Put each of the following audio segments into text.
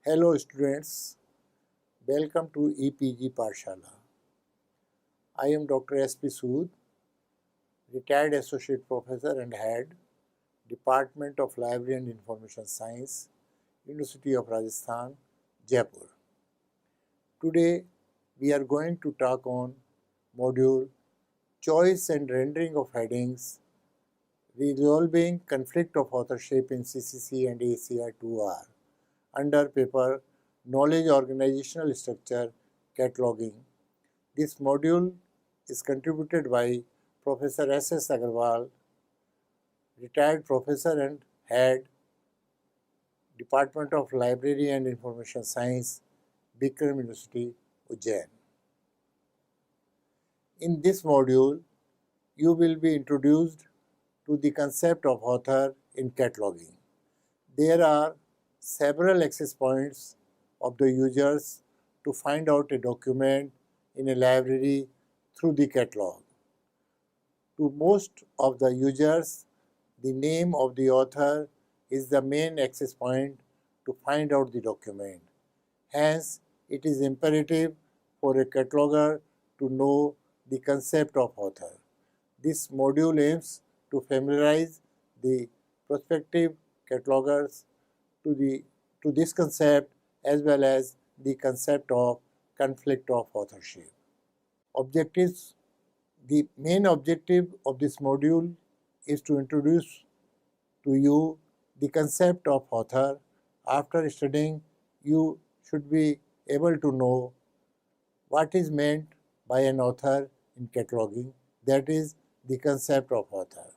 Hello students, welcome to EPG Parshala. I am Dr. S.P. Sood, retired Associate Professor and Head, Department of Library and Information Science, University of Rajasthan, Jaipur. Today we are going to talk on module Choice and Rendering of Headings, Resolving Conflict of Authorship in CCC and AACR 2R under paper Knowledge Organizational Structure Cataloging. This module is contributed by Professor S.S. Agarwal, retired professor and head, Department of Library and Information Science, Bikram University, Ujjain. In this module, you will be introduced to the concept of author in cataloging. There are several access points of the users to find out a document in a library through the catalog. To most of the users, the name of the author is the main access point to find out the document. Hence, it is imperative for a cataloger to know the concept of author. This module aims to familiarize the prospective catalogers to this concept as well as the concept of conflict of authorship. Objectives. The main objective of this module is to introduce to you the concept of author. After studying, you should be able to know what is meant by an author in cataloging, that is the concept of author.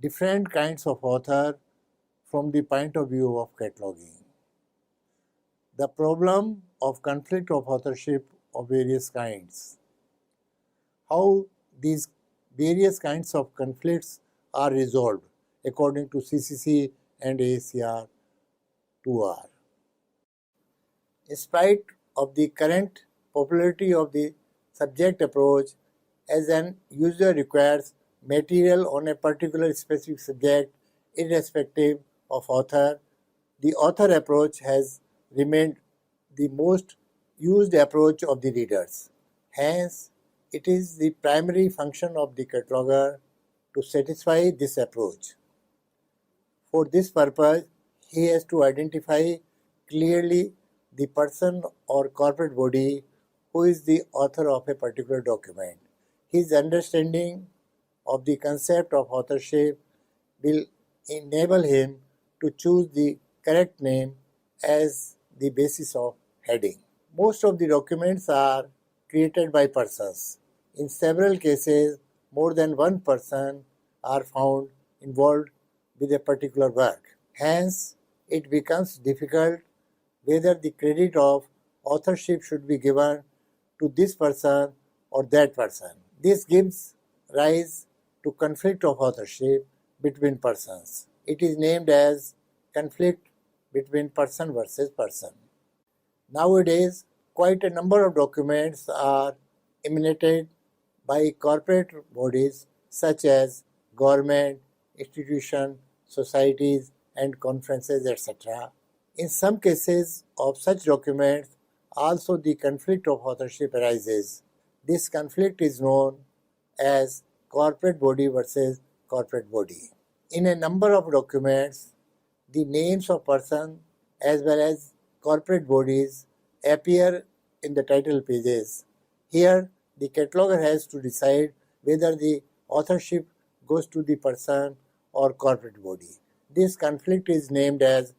Different kinds of author from the point of view of cataloging. The problem of conflict of authorship of various kinds. How these various kinds of conflicts are resolved according to CCC and AACR 2R. In spite of the current popularity of the subject approach, as an user requires material on a particular specific subject irrespective of author, the author approach has remained the most used approach of the readers. Hence, it is the primary function of the cataloger to satisfy this approach. For this purpose, he has to identify clearly the person or corporate body who is the author of a particular document. His understanding of the concept of authorship will enable him to choose the correct name as the basis of heading. Most of the documents are created by persons. In several cases, more than one person are found involved with a particular work. Hence, it becomes difficult whether the credit of authorship should be given to this person or that person. This gives rise to conflict of authorship between persons. It is named as conflict between person versus person. Nowadays, quite a number of documents are emanated by corporate bodies such as government, institutions, societies, and conferences, etc. In some cases of such documents, also the conflict of authorship arises. This conflict is known as corporate body versus corporate body. In a number of documents, the names of persons as well as corporate bodies appear in the title pages. Here, the cataloger has to decide whether the authorship goes to the person or corporate body. This conflict is named as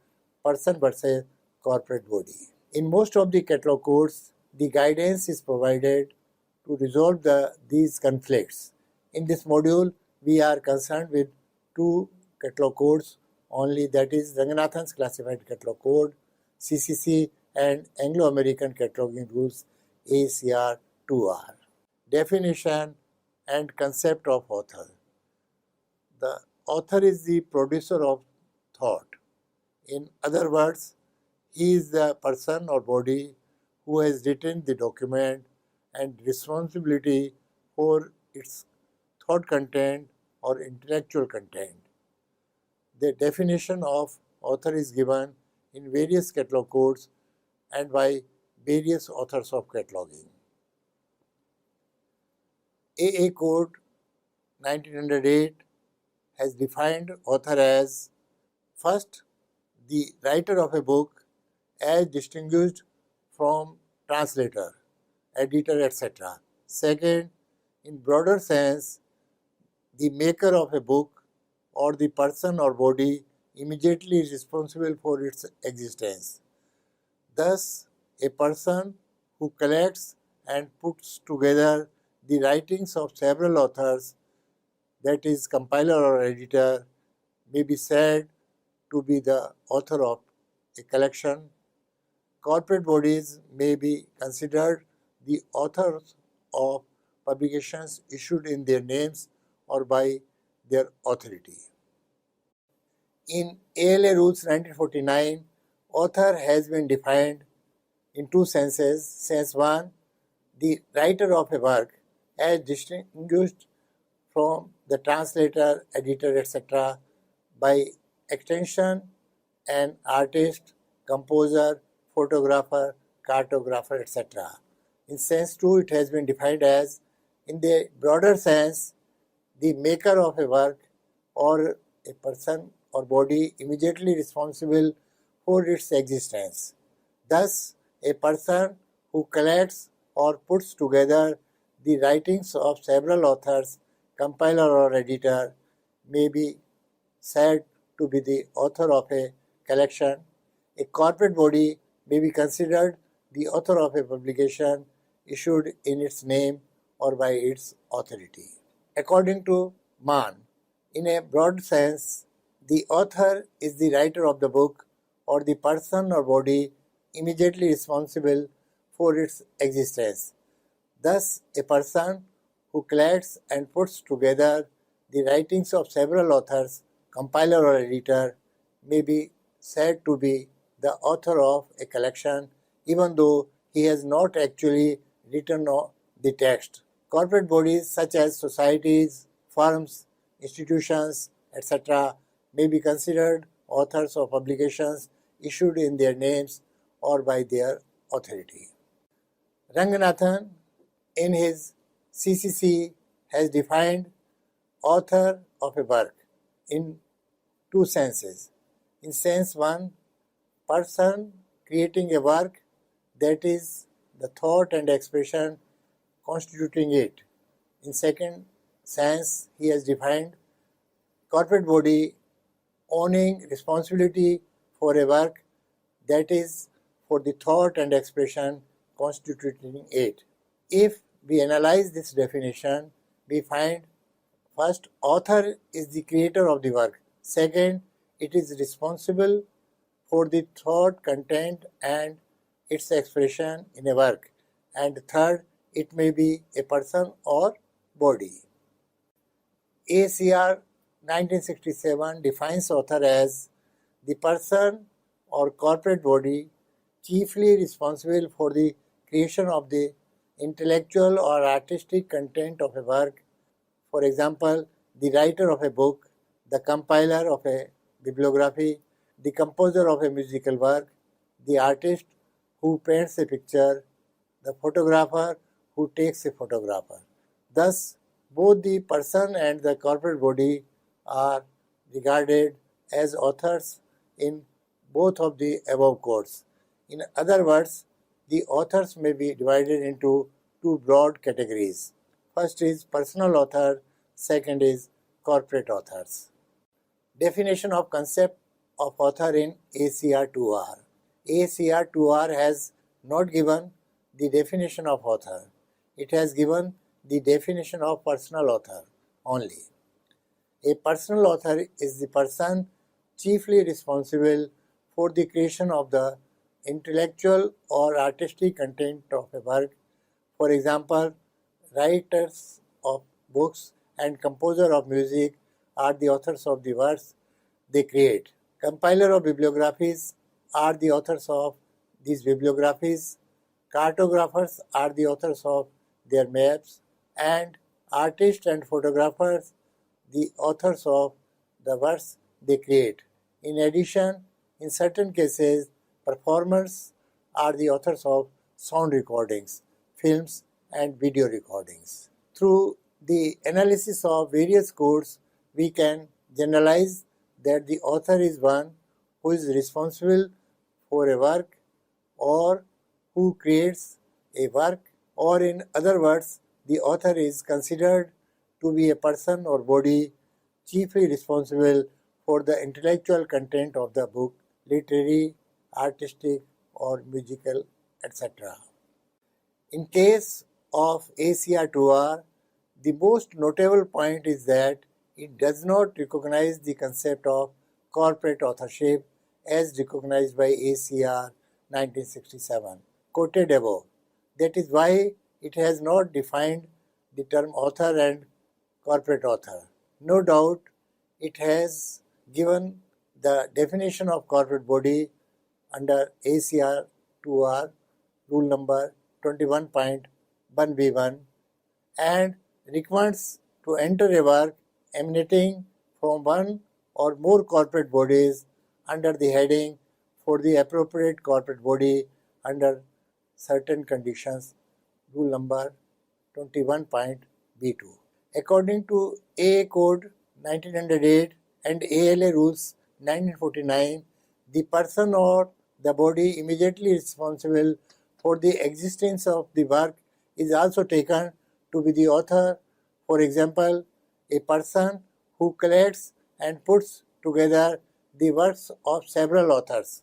person versus corporate body. In most of the catalog codes, the guidance is provided to resolve these conflicts. In this module, we are concerned with two catalog codes only, that is Ranganathan's Classified Catalog Code, CCC, and Anglo-American Cataloging Rules, AACR 2R. Definition and concept of author. The author is the producer of thought. In other words, he is the person or body who has written the document and responsibility for its thought content or intellectual content. The definition of author is given in various catalog codes and by various authors of cataloging. AA Code 1908 has defined author as: first, the writer of a book as distinguished from translator, editor, etc. Second, in broader sense, the maker of a book or the person or body immediately responsible for its existence. Thus, a person who collects and puts together the writings of several authors, that is, compiler or editor, may be said to be the author of a collection. Corporate bodies may be considered the authors of publications issued in their names or by their authority. In ALA Rules 1949, author has been defined in two senses. Sense 1, the writer of a work as distinguished from the translator, editor, etc. by extension, an artist, composer, photographer, cartographer, etc. In sense 2, it has been defined as, in the broader sense, the maker of a work or a person or body immediately responsible for its existence. Thus, a person who collects or puts together the writings of several authors, compiler or editor, may be said to be the author of a collection. A corporate body may be considered the author of a publication issued in its name or by its authority. According to Mann, in a broad sense, the author is the writer of the book or the person or body immediately responsible for its existence. Thus, a person who collects and puts together the writings of several authors, compiler or editor, may be said to be the author of a collection, even though he has not actually written the text. Corporate bodies such as societies, firms, institutions, etc. may be considered authors of publications issued in their names or by their authority. Ranganathan, in his CCC, has defined author of a work in two senses. In sense 1, person creating a work, that is, the thought and expression constituting it. In second sense, he has defined corporate body owning responsibility for a work, that is, for the thought and expression constituting it. If we analyze this definition, we find: first, author is the creator of the work. Second, it is responsible for the thought, content, and its expression in a work. And third, it may be a person or body. AACR 1967 defines author as the person or corporate body chiefly responsible for the creation of the intellectual or artistic content of a work. For example, the writer of a book, the compiler of a bibliography, the composer of a musical work, the artist who paints a picture, the photographer who takes a photograph. Thus, both the person and the corporate body are regarded as authors in both of the above codes. In other words, the authors may be divided into two broad categories. First is personal author, second is corporate authors. Definition of concept of author in AACR-2R. AACR-2R has not given the definition of author. It has given the definition of personal author only. A personal author is the person chiefly responsible for the creation of the intellectual or artistic content of a work. For example, writers of books and composer of music are the authors of the works they create. Compiler of bibliographies are the authors of these bibliographies. Cartographers are the authors of their maps, and artists and photographers the authors of the works they create. In addition, In certain cases, performers are the authors of sound recordings, films, and video recordings. Through the analysis of various codes, we can generalize that the author is one who is responsible for a work or who creates a work, or in other words, the author is considered to be a person or body chiefly responsible for the intellectual content of the book, literary, artistic, or musical, etc. In case of ACR2R, the most notable point is that it does not recognize the concept of corporate authorship as recognized by ACR 1967, quoted above. That is why it has not defined the term author and corporate author. No doubt, it has given the definition of corporate body under ACR 2R rule number 21.1b1 and recommends to enter a work emanating from one or more corporate bodies under the heading for the appropriate corporate body under certain conditions, rule number 21.b2. According to AA Code 1908 and ALA Rules 1949, the person or the body immediately responsible for the existence of the work is also taken to be the author. For example, a person who collects and puts together the works of several authors,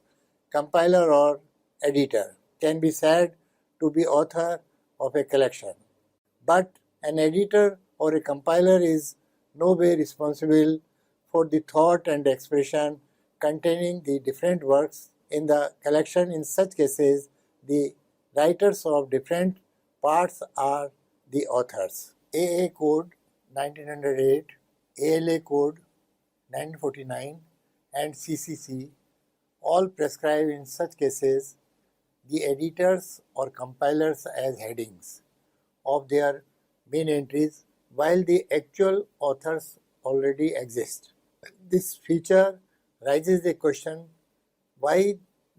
compiler or editor, can be said to be author of a collection. But an editor or a compiler is no way responsible for the thought and expression containing the different works in the collection. In such cases, the writers of different parts are the authors. AA Code 1908, ALA Code 1949 and CCC all prescribe in such cases the editors or compilers as headings of their main entries, while the actual authors already exist. This feature raises the question why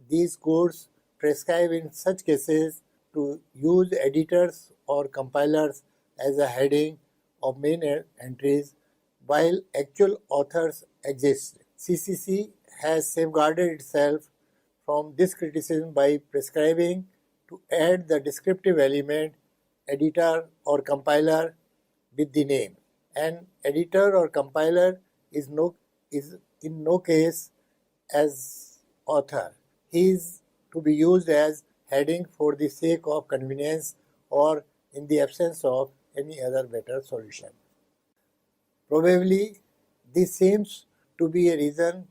these codes prescribe in such cases to use editors or compilers as a heading of main entries while actual authors exist. CCC has safeguarded itself from this criticism by prescribing to add the descriptive element editor or compiler with the name. An editor or compiler is in no case as author. He is to be used as heading for the sake of convenience or in the absence of any other better solution. Probably this seems to be a reason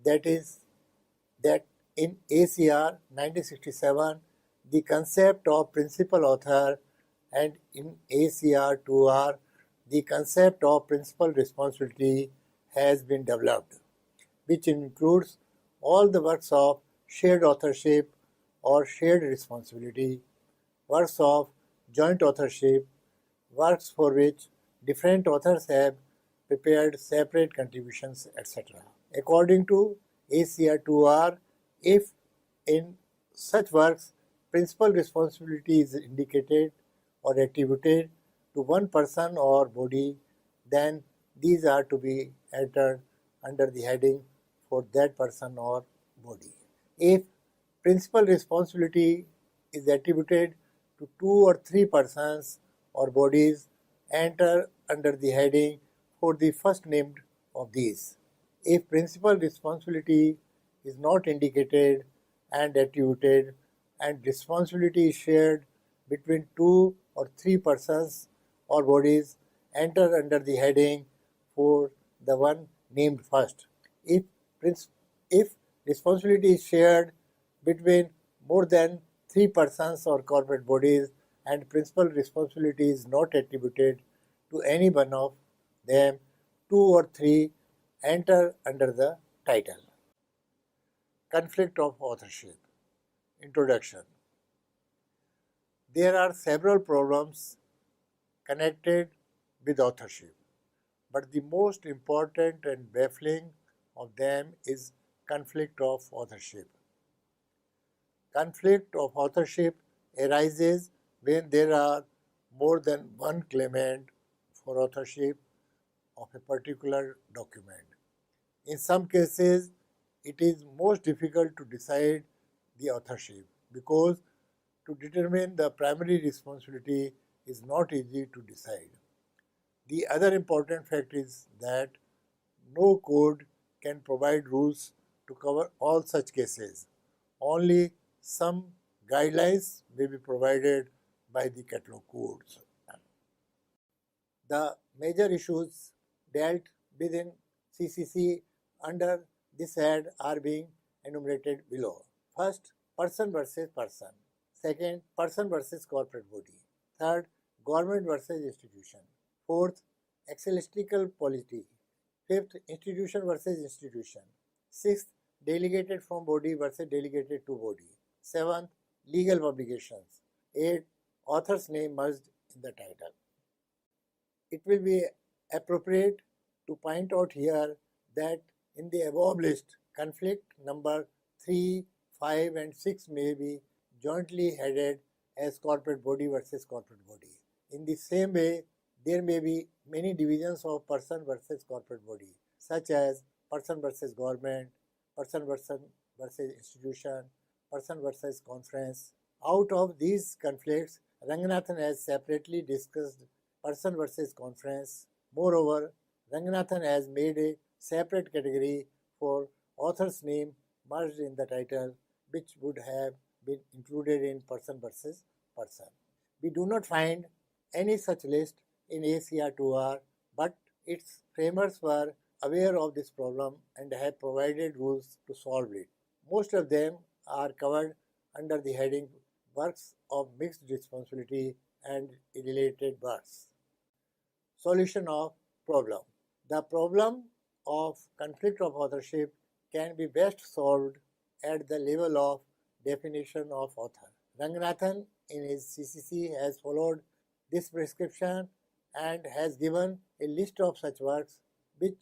that in ACR 1967 the concept of principal author and in ACR 2R the concept of principal responsibility has been developed, which includes all the works of shared authorship or shared responsibility, works of joint authorship, works for which different authors have prepared separate contributions, etc. According to ACR 2R, if in such works principal responsibility is indicated or attributed to one person or body, then these are to be entered under the heading for that person or body. If principal responsibility is attributed to two or three persons or bodies, enter under the heading for the first named of these. If principal responsibility is not indicated and attributed and responsibility is shared between two or three persons or bodies, enter under the heading for the one named first. If responsibility is shared between more than three persons or corporate bodies and principal responsibility is not attributed to any one of them, two or three enter under the title. Conflict of authorship. Introduction. There are several problems connected with authorship, but the most important and baffling of them is conflict of authorship. Conflict of authorship arises when there are more than one claimant for authorship of a particular document. In some cases, it is most difficult to decide the authorship because to determine the primary responsibility is not easy to decide. The other important fact is that no code can provide rules to cover all such cases. Only some guidelines may be provided by the catalog codes. The major issues dealt with in CCC under this head are being enumerated below. First, person versus person. Second, person versus corporate body. Third, government versus institution. Fourth, ecclesiastical polity. Fifth, institution versus institution. Sixth, delegated from body versus delegated to body. Seventh, legal publications. Eighth, author's name merged in the title. It will be appropriate to point out here that in the above list, conflict number 3, 5 and 6 may be jointly headed as corporate body versus corporate body. In the same way, there may be many divisions of person versus corporate body, such as person versus government, person versus institution, person versus conference. Out of these conflicts, Ranganathan has separately discussed person versus conference. Moreover, Ranganathan has made a separate category for author's name merged in the title, which would have been included in person versus person. We do not find any such list in AACR2R, but its framers were aware of this problem and have provided rules to solve it. Most of them are covered under the heading Works of Mixed Responsibility and Related Works. Solution of problem. The problem of conflict of authorship can be best solved at the level of definition of author. Ranganathan in his CCC has followed this prescription and has given a list of such works with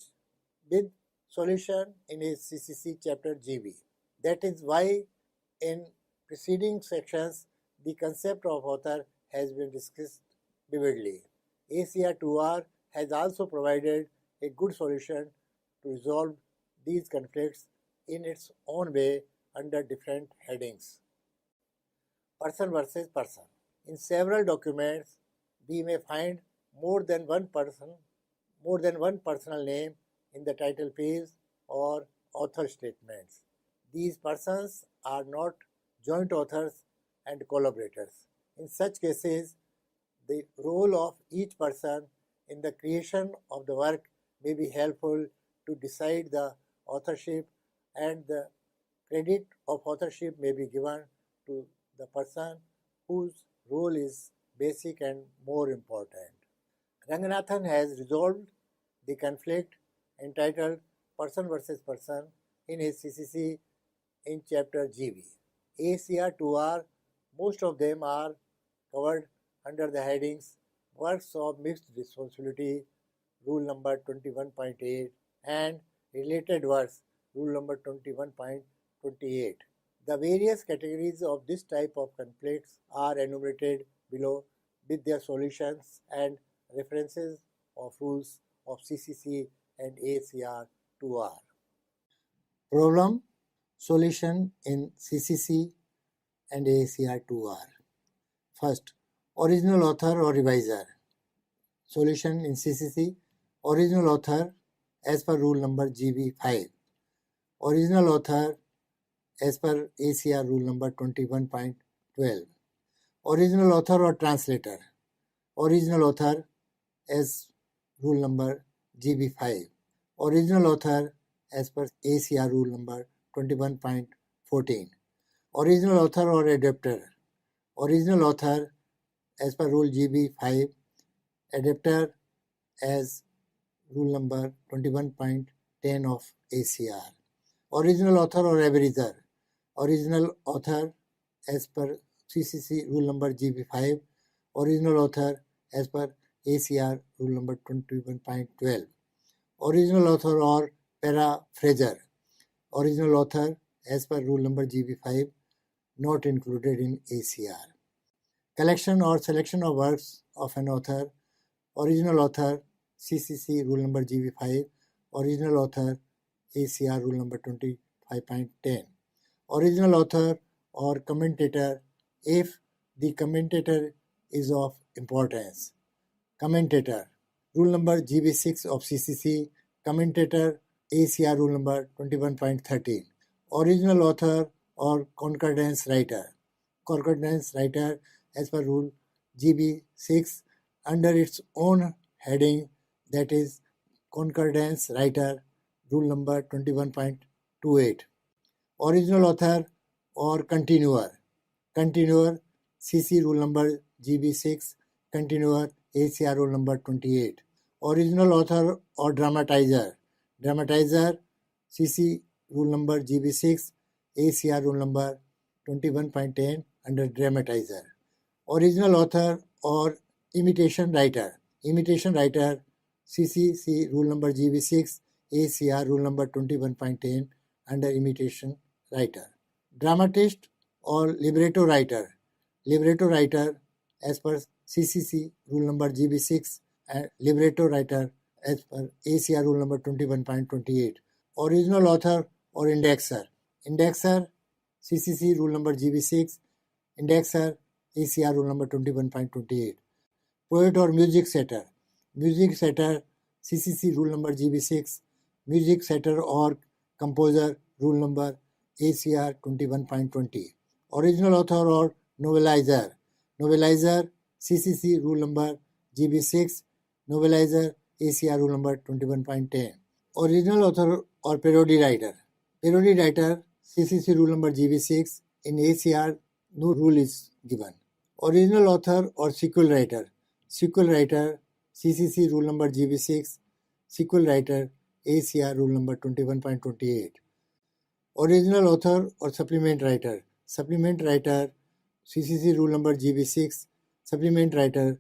solution in his CCC chapter GB. That is why in preceding sections the concept of author has been discussed vividly. AACR2R has also provided a good solution to resolve these conflicts in its own way under different headings. Person versus person. In several documents, we may find more than one personal name in the title page or author statements. These persons are not joint authors and collaborators. In such cases, the role of each person in the creation of the work may be helpful to decide the authorship, and the credit of authorship may be given to the person whose role is basic and more important. Ranganathan has resolved the conflict entitled Person versus Person in his CCC in chapter GB. AACR2R, most of them are covered under the headings Works of Mixed Responsibility, Rule number 21.8 and Related Works, Rule number 21.28. The various categories of this type of conflicts are enumerated below with their solutions and references of rules of CCC and AACR2R. Problem solution in CCC and AACR2R. First, original author or reviser. Solution in CCC, original author as per rule number GB5. Original author as per ACR rule number 21.12. Original author or translator. Original author as rule number GB5. Original author as per ACR rule number 21.14. Original author or adapter. Original author as per rule GB5. Adapter as rule number 21.10 of ACR. Original author or abridger. Original author as per CCC rule number GB5. Original author as per ACR rule number 21.12. Original author or paraphraser. Original author as per rule number GB5 not included in ACR. Collection or selection of works of an author. Original author CCC rule number GB5. Original author ACR rule number 25.10. Original author or commentator if the commentator is of importance. Commentator rule number GB6 of CCC. Commentator ACR rule number 21.13. Original author or concordance writer. Concordance writer as per rule GB6 under its own heading, that is concordance writer rule number 21.28. Original author or continuer. Continuer CC rule number GB6. Continuer ACR rule number 28. Original author or dramatizer. Dramatizer CC rule number GB6. ACR rule number 21.10 under dramatizer. Original author or imitation writer. Imitation writer CCC rule number GB6. ACR rule number 21.10 under imitation writer. Dramatist or libretto writer. Libretto writer as per CCC rule number GB6 and libretto writer as per ACR rule number 21.28. Original author or indexer. Indexer CCC rule number GB6. Indexer ACR rule number 21.28. Poet or music setter. Music setter CCC rule number GB6. Music setter or composer rule number ACR 21.20. Original author or novelizer. Novelizer CCC rule number GB6. Novelizer ACR rule number 21.10. Original author or parody writer. Parody writer CCC rule number GB6. In ACR no rule is given. Original author or sequel writer. Sequel writer CCC rule number GB6. Sequel writer ACR rule number 21.28. Original author or supplement writer. Supplement writer CCC rule number GB6. Supplement writer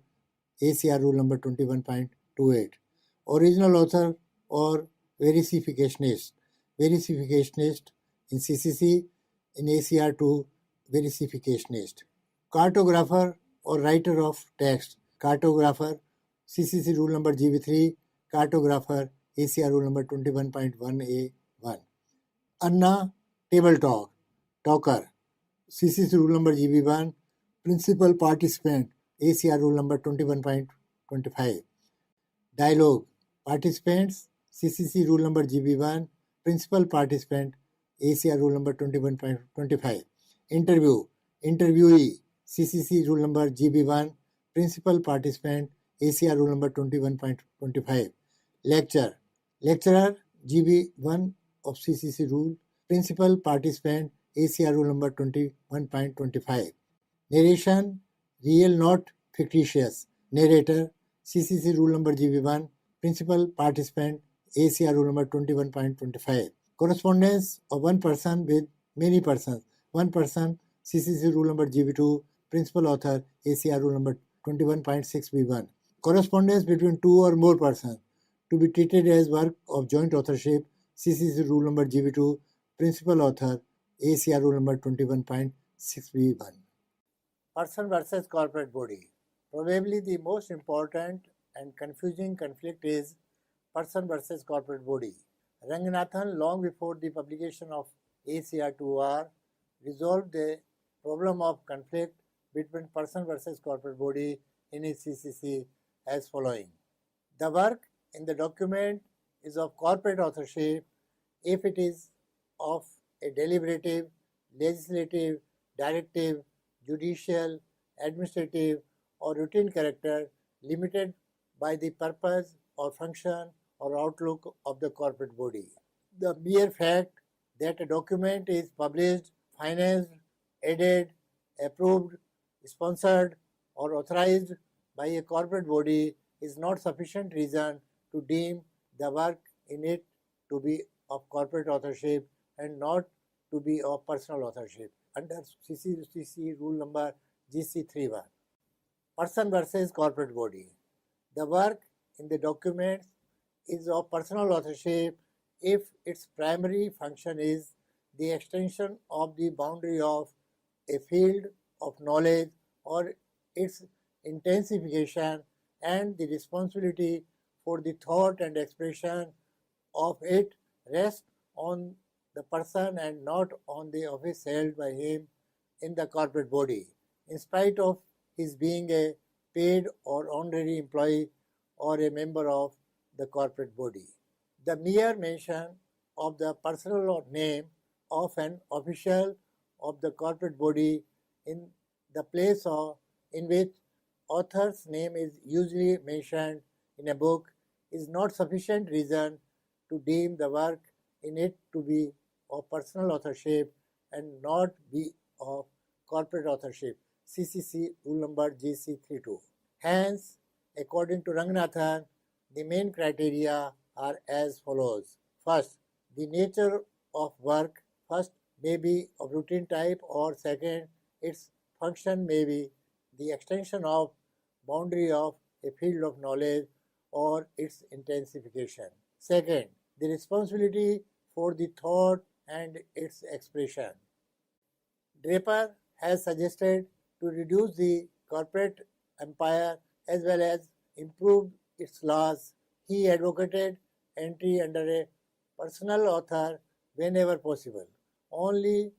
ACR rule number 21.28. Original author or versificationist. Versificationist in CCC, in ACR 2 versificationist. Cartographer or writer of text. Cartographer CCC rule number GB3. Cartographer ACR rule number 21.1A1. Anna table talk. Talker CCC rule number GB1. Principal participant ACR rule number 21.25. Dialogue participants CCC rule number GB1. Principal participant ACR rule number 21.25. Interview interviewee CCC rule number GB1. Principal participant ACR rule number 21.25. Lecture lecturer GB1 of CCC rule. Principal participant ACR rule number 21.25. Narration real not fictitious. Narrator CCC rule number GB1. Principal participant ACR rule number 21.25. Correspondence of one person with many persons. One person CCC rule number GB2. Principal author ACR rule number 21.6B1. Correspondence between two or more persons to be treated as work of joint authorship. CCC rule number GB2. Principal author ACR rule number 21.6B1. Person versus corporate body. Probably the most important and confusing conflict is person versus corporate body. Ranganathan, long before the publication of ACR2R, resolved the problem of conflict between person versus corporate body in his CCC as following. The work in the document is of corporate authorship if it is of a deliberative, legislative, directive, judicial, administrative, or routine character limited by the purpose or function or outlook of the corporate body. The mere fact that a document is published, financed, aided, approved, sponsored, or authorized by a corporate body is not sufficient reason to deem the work in it to be of corporate authorship and not to be of personal authorship under CCC rule number GC31. Person versus corporate body. The work in the documents is of personal authorship if its primary function is the extension of the boundary of a field of knowledge or its intensification, and the responsibility for the thought and expression of it rests on the person and not on the office held by him in the corporate body, in spite of his being a paid or honorary employee or a member of the corporate body. The mere mention of the personal name of an official of the corporate body in the place in which author's name is usually mentioned in a book is not sufficient reason to deem the work in it to be of personal authorship and not be of corporate authorship. CCC rule number GC32. Hence, according to Ranganathan, the main criteria are as follows. First, the nature of work first may be of routine type, or second, its function may be the extension of boundary of a field of knowledge or its intensification. Second, the responsibility for the thought and its expression. Draper has suggested to reduce the corporate empire as well as improve its laws. He advocated entry under a personal author whenever possible, only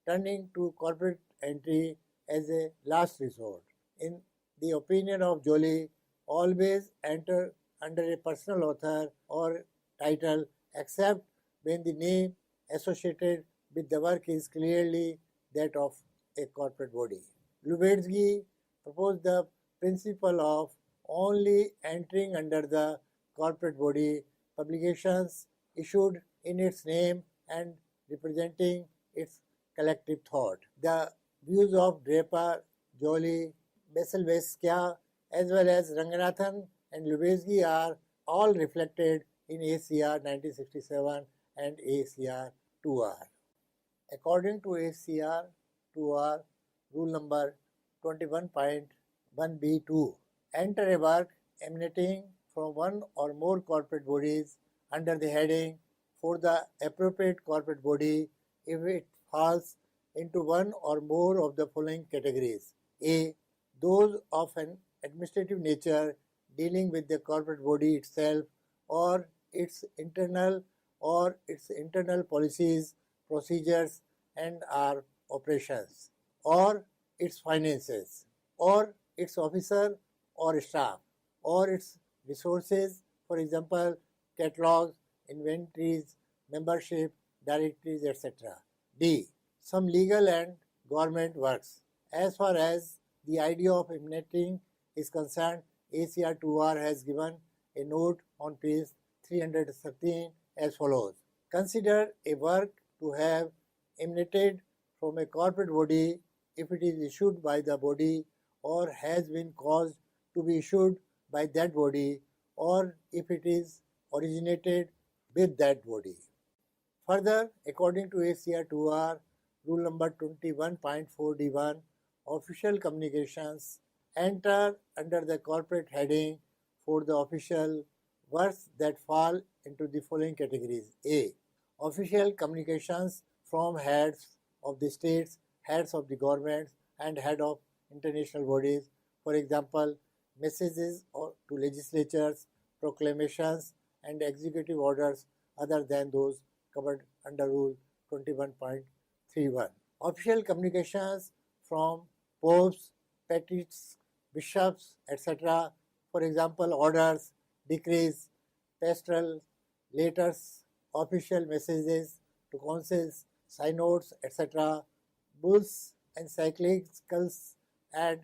turning to corporate entry as a last resort. In the opinion of Joly, always enter under a personal author or title except when the name associated with the work is clearly that of a corporate body. Lubezki proposed the principle of only entering under the corporate body publications issued in its name and representing its collective thought. The views of Draper, Joly, Besselbeskia, as well as Ranganathan and Lubezki are all reflected in AACR 1967 and AACR 2R. According to AACR 2R, rule number 21.1b2, enter a work emanating from one or more corporate bodies under the heading for the appropriate corporate body if it falls into one or more of the following categories. A. Those of an administrative nature dealing with the corporate body itself or its internal policies, procedures and our operations, or its finances, or its officer or staff, or its resources, for example, catalogs, inventories, membership, directories, etc. D. Some legal and government works. As far as the idea of emanating is concerned, ACR2R has given a note on page 313 as follows. Consider a work to have emanated from a corporate body if it is issued by the body or has been caused to be issued by that body, or if it is originated with that body. Further, according to ACR2R, rule number 21.4d1, official communications enter under the corporate heading for the official works that fall into the following categories. A. Official communications from heads of the states, heads of the governments, and head of international bodies. For example, messages to legislatures, proclamations, and executive orders other than those covered under Rule 21.31. Official communications from popes, patriarchs, bishops, etc. For example, orders, decrees, pastoral letters, official messages to councils, synods, etc., bulls, encyclicals, and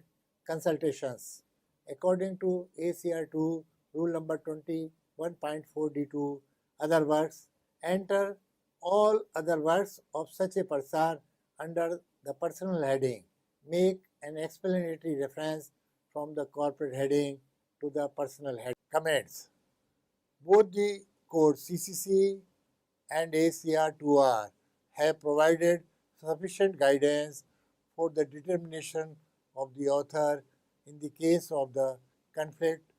consultations. According to ACR2, rule number 21.4d2, other works enter all other works of such a person under the personal heading. Make an explanatory reference from the corporate heading to the personal heading. Comments. Both the codes CCC and AACR2R have provided sufficient guidance for the determination of the author in the case of the conflict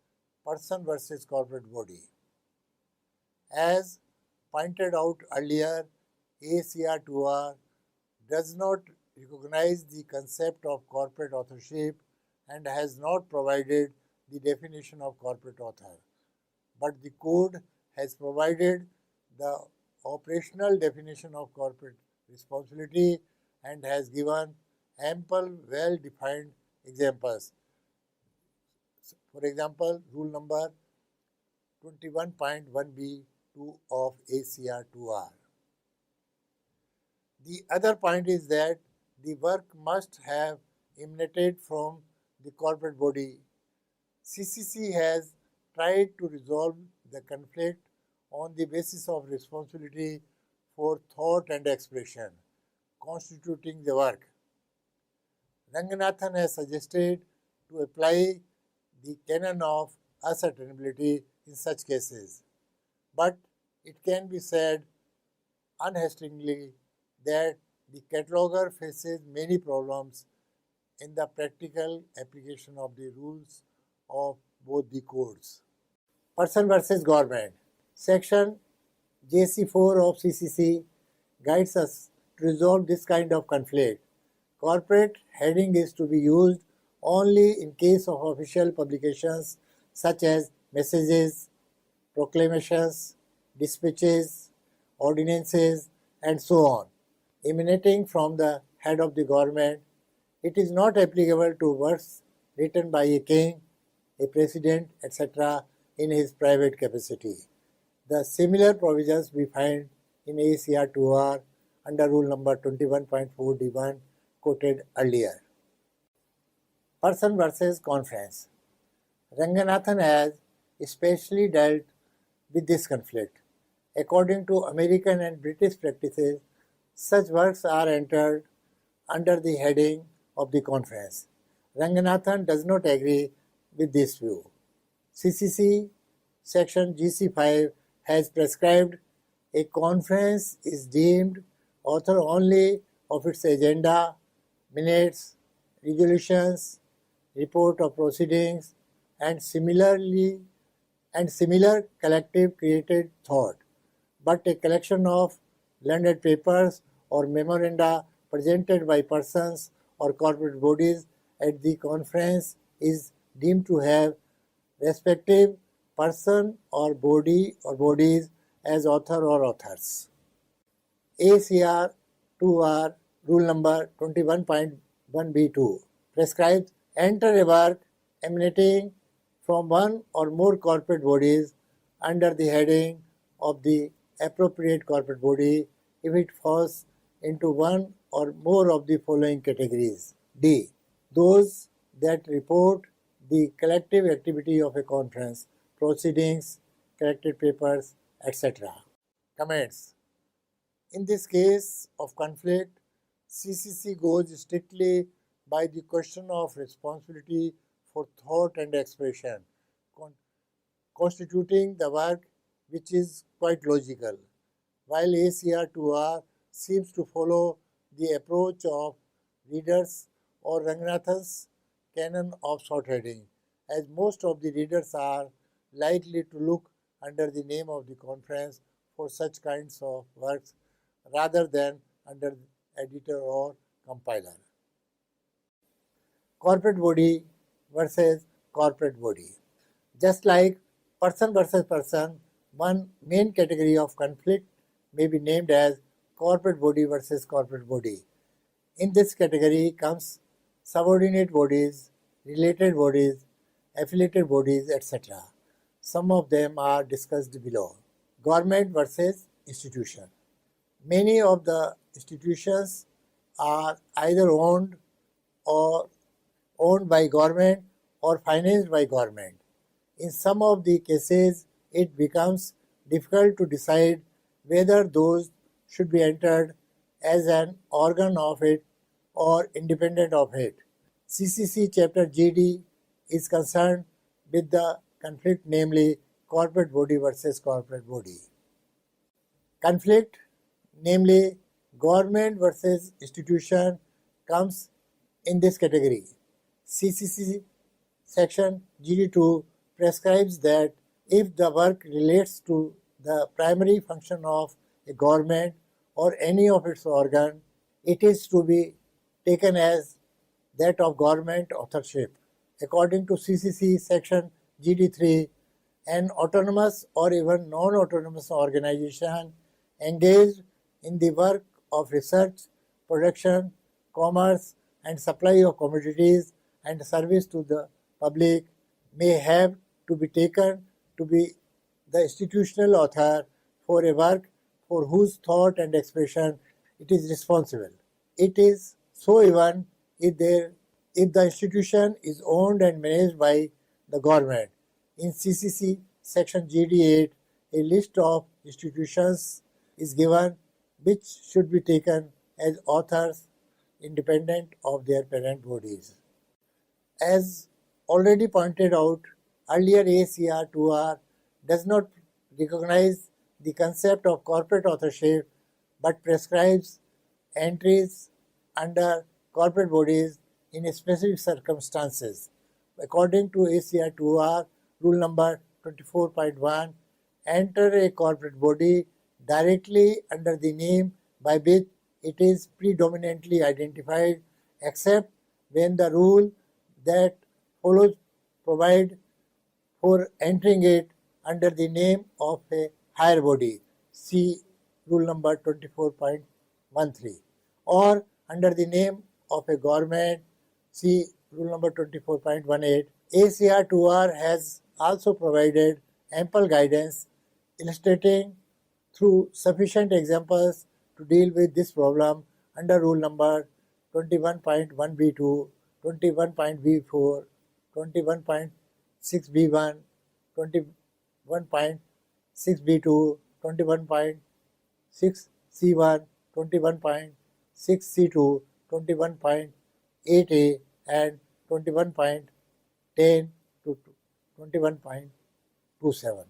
person versus corporate body. As pointed out earlier, AACR2R does not recognize the concept of corporate authorship and has not provided the definition of corporate author. But the code has provided the operational definition of corporate responsibility and has given ample well-defined examples. For example, rule number 21.1b2 of ACR2R. The other point is that the work must have emanated from the corporate body. CCC has tried to resolve the conflict on the basis of responsibility for thought and expression constituting the work. Ranganathan has suggested to apply the canon of ascertainability in such cases, but it can be said unhesitatingly that the cataloger faces many problems in the practical application of the rules of both the codes. Person versus government. Section JC4 of CCC guides us to resolve this kind of conflict. Corporate heading is to be used only in case of official publications such as messages, proclamations, dispatches, ordinances, and so on, emanating from the head of the government. It is not applicable to works written by a king, a president, etc. in his private capacity. The similar provisions we find in ACR2R under rule number 21.4d1 quoted earlier. Person versus conference. Ranganathan has especially dealt with this conflict. According to American and British practices, such works are entered under the heading of the conference. Ranganathan does not agree with this view. CCC section GC5 has prescribed a conference is deemed author only of its agenda, minutes, resolutions, report of proceedings, and similar collective created thought, but a collection of learned papers or memoranda presented by persons or corporate bodies at the conference is deemed to have respective person or body or bodies as author or authors. ACR 2R rule number 21.1b2 prescribes enter a work emanating from one or more corporate bodies under the heading of the appropriate corporate body if it falls into one or more of the following categories. D. Those that report the collective activity of a conference, proceedings, collected papers, etc. Comments. In this case of conflict, CCC goes strictly by the question of responsibility for thought and expression, constituting the work, which is quite logical, while ACR2R seems to follow the approach of readers or Ranganathan's canon of shortheading, as most of the readers are likely to look under the name of the conference for such kinds of works rather than under editor or compiler. Corporate body versus corporate body. Just like person versus person, one main category of conflict may be named as corporate body versus corporate body. In this category comes subordinate bodies, related bodies, affiliated bodies, etc. Some of them are discussed below. Government versus institution. Many of the institutions are either owned by government or financed by government. In some of the cases, it becomes difficult to decide whether those should be entered as an organ of it or independent of it. CCC chapter GD is concerned with the conflict, namely corporate body versus corporate body. Conflict, namely government versus institution, comes in this category. CCC section GD2 prescribes that if the work relates to the primary function of a government or any of its organ, it is to be taken as that of government authorship. According to CCC section GD3, an autonomous or even non-autonomous organization engaged in the work of research, production, commerce, and supply of commodities and service to the public may have to be taken to be the institutional author for a work for whose thought and expression it is responsible. It is so even if the institution is owned and managed by the government. In CCC section GD8, a list of institutions is given which should be taken as authors independent of their parent bodies. As already pointed out, earlier AACR 2R does not recognize the concept of corporate authorship but prescribes entries under corporate bodies in specific circumstances. According to AACR 2R rule number 24.1, enter a corporate body directly under the name by which it is predominantly identified except when the rule that follows provide for entering it under the name of a higher body, see rule number 24.13, or under the name of a government, see rule number 24.18. AACR 2R has also provided ample guidance illustrating through sufficient examples to deal with this problem under rule number 21.1b2, 21.b4, 21.6b1, 21.6b2, 21.6c1, 21.6c2, 21.8a, and 21.10 to 21.27.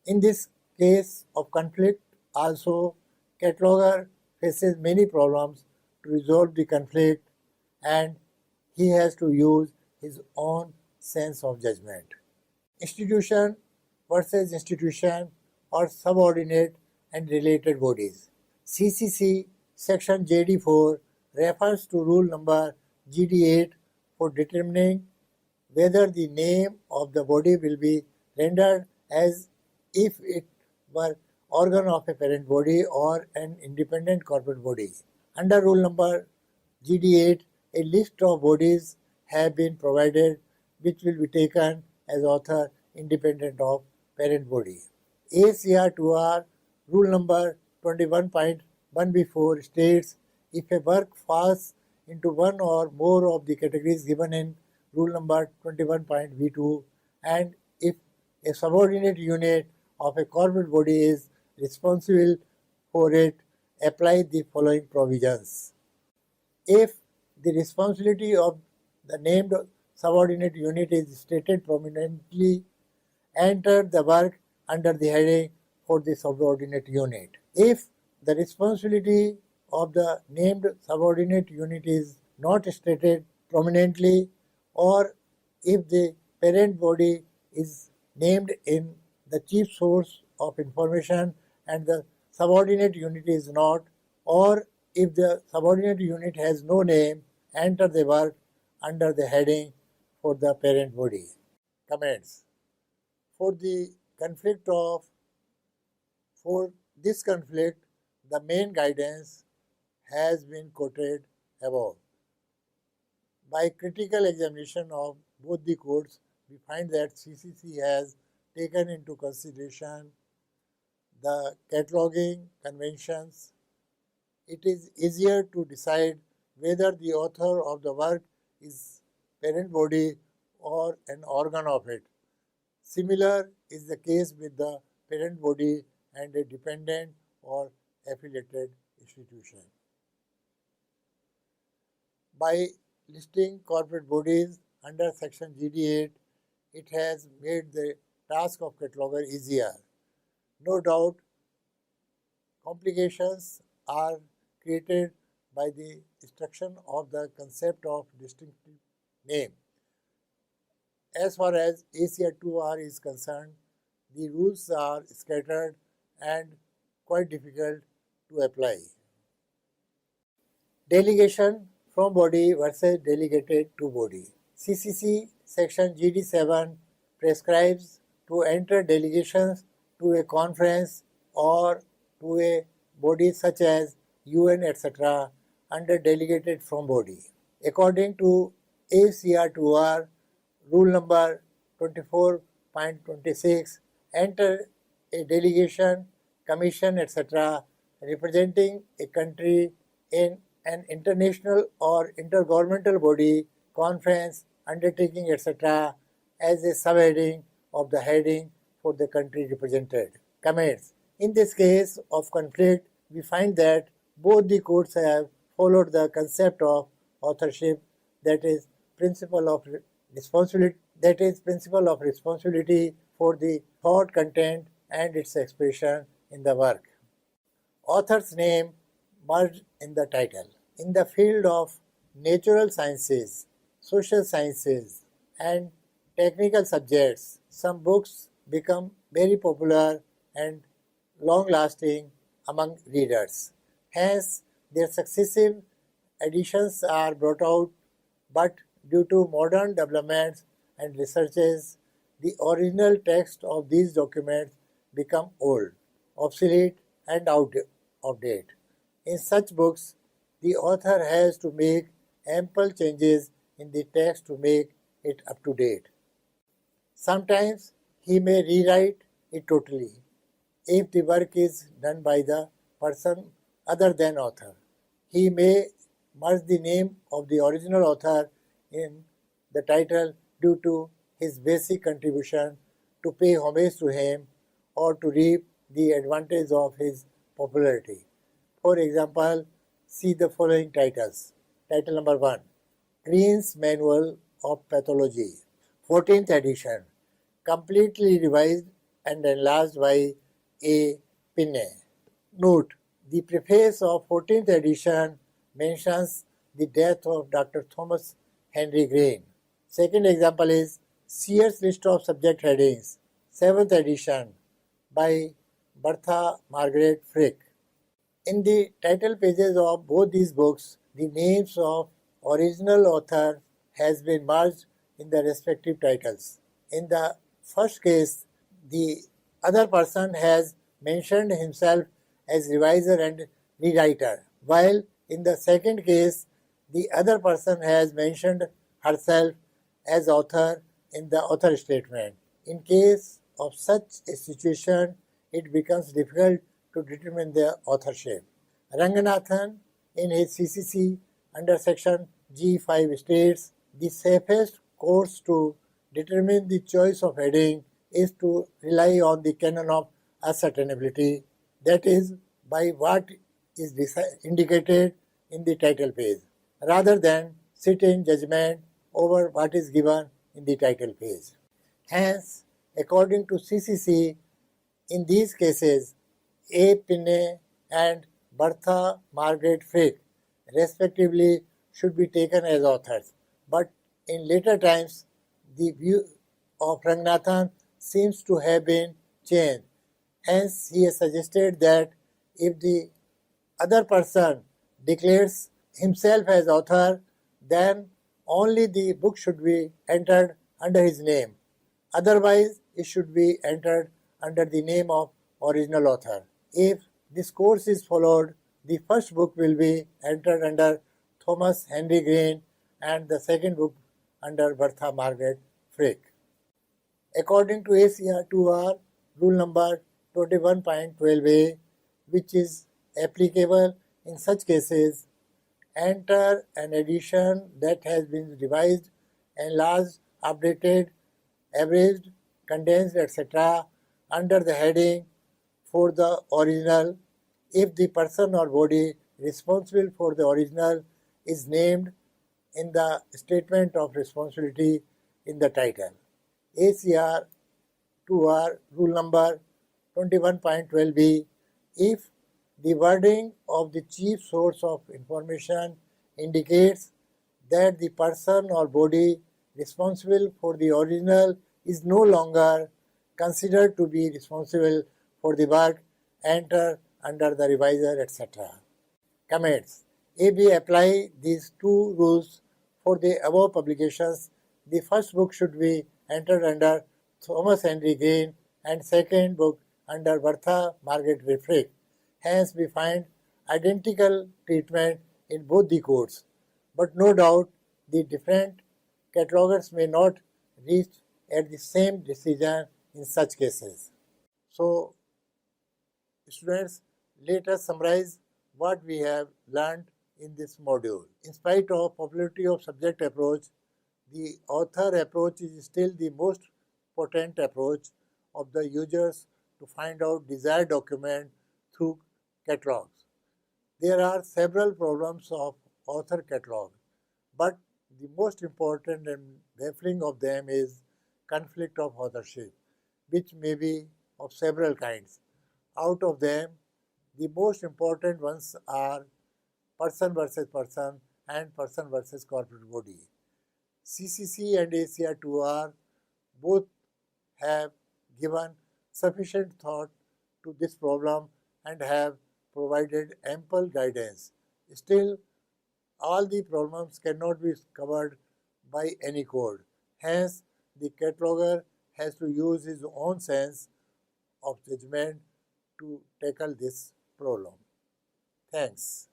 In this case of conflict, also, cataloger faces many problems to resolve the conflict and he has to use his own sense of judgment. Institution versus institution or subordinate and related bodies. CCC section JD4 refers to rule number GD8 for determining whether the name of the body will be rendered as if it were organ of a parent body or an independent corporate body. Under rule number GD8, a list of bodies have been provided which will be taken as author independent of parent body. AACR 2R rule number 21.1b4 states if a work falls into one or more of the categories given in rule number 21.b2 and if a subordinate unit of a corporate body is responsible for it, apply the following provisions. If the responsibility of the named subordinate unit is stated prominently, enter the work under the heading for the subordinate unit. If the responsibility of the named subordinate unit is not stated prominently, or if the parent body is named in the chief source of information and the subordinate unit is not, or if the subordinate unit has no name, enter the work under the heading for the parent body. Comments. For this conflict, the main guidance has been quoted above. By critical examination of both the codes, we find that CCC has taken into consideration the cataloging conventions. It is easier to decide whether the author of the work is parent body or an organ of it. Similar is the case with the parent body and a dependent or affiliated institution. By listing corporate bodies under section GD8, it has made the task of cataloger easier. No doubt, complications are created by the destruction of the concept of distinctive name. As far as AACR 2R is concerned, the rules are scattered and quite difficult to apply. Delegation from body versus delegated to body. CCC section GD7 prescribes to enter delegations to a conference or to a body such as UN etc. under delegated from body. According to AACR rule number 24.26, enter a delegation, commission etc. representing a country in an international or intergovernmental body, conference, undertaking etc. as a subheading of the heading for the country represented. Comments. In this case of conflict, we find that both the courts have followed the concept of authorship, that is principle of responsibility for the thought content and its expression in the work. Author's name merged in the title. In the field of natural sciences, social sciences, and technical subjects, some books become very popular and long-lasting among readers. Hence, their successive editions are brought out, but due to modern developments and researches, the original text of these documents become old, obsolete, and out of date. In such books, the author has to make ample changes in the text to make it up to date. Sometimes he may rewrite it totally if the work is done by the person other than author. He may merge the name of the original author in the title due to his basic contribution to pay homage to him or to reap the advantage of his popularity. For example, see the following titles. Title number 1, Green's Manual of Pathology, 14th edition, completely revised and enlarged by A. Pinne. Note, the preface of 14th edition mentions the death of Dr. Thomas Henry Green. Second example is Sears List of Subject Headings, 7th edition by Bertha Margaret Frick. In the title pages of both these books, the names of original author has been merged in the respective titles. In the first case, the other person has mentioned himself as reviser and rewriter, while in the second case, the other person has mentioned herself as author in the author statement. In case of such a situation, it becomes difficult to determine the authorship. Ranganathan, in his CCC under section G5 states, the safest course to determine the choice of heading is to rely on the canon of ascertainability, that is, by what is indicated in the title page, rather than sit in judgment over what is given in the title page. Hence, according to CCC, in these cases, A. Pinne and Bertha Margaret Frick, respectively, should be taken as authors. But in later times, the view of Ranganathan seems to have been changed. Hence, he has suggested that if the other person declares himself as author, then only the book should be entered under his name. Otherwise, it should be entered under the name of original author. If this course is followed, the first book will be entered under Thomas Henry Green and the second book under Bertha Margaret Frick. According to AACR rule number 21.12a, which is applicable in such cases, enter an edition that has been revised, enlarged, updated, abridged, condensed, etc. under the heading for the original if the person or body responsible for the original is named in the statement of responsibility in the title. ACR 2R rule number 21.12b, if the wording of the chief source of information indicates that the person or body responsible for the original is no longer considered to be responsible for the work, enter under the revisor, etc. Comments. If we apply these two rules for the above publications, the first book should be entered under Thomas Henry Green and second book under Bertha Margaret Refrick. Hence, we find identical treatment in both the codes. But no doubt, the different catalogers may not reach at the same decision in such cases. So, students, let us summarize what we have learned in this module. In spite of popularity of subject approach, the author approach is still the most potent approach of the users to find out desired document through catalogs. There are several problems of author catalog, but the most important and baffling of them is conflict of authorship, which may be of several kinds. Out of them, the most important ones are person versus person and person versus corporate body. CCC and AACR both have given sufficient thought to this problem and have provided ample guidance. Still, all the problems cannot be covered by any code. Hence, the cataloger has to use his own sense of judgment to tackle this problem. Thanks.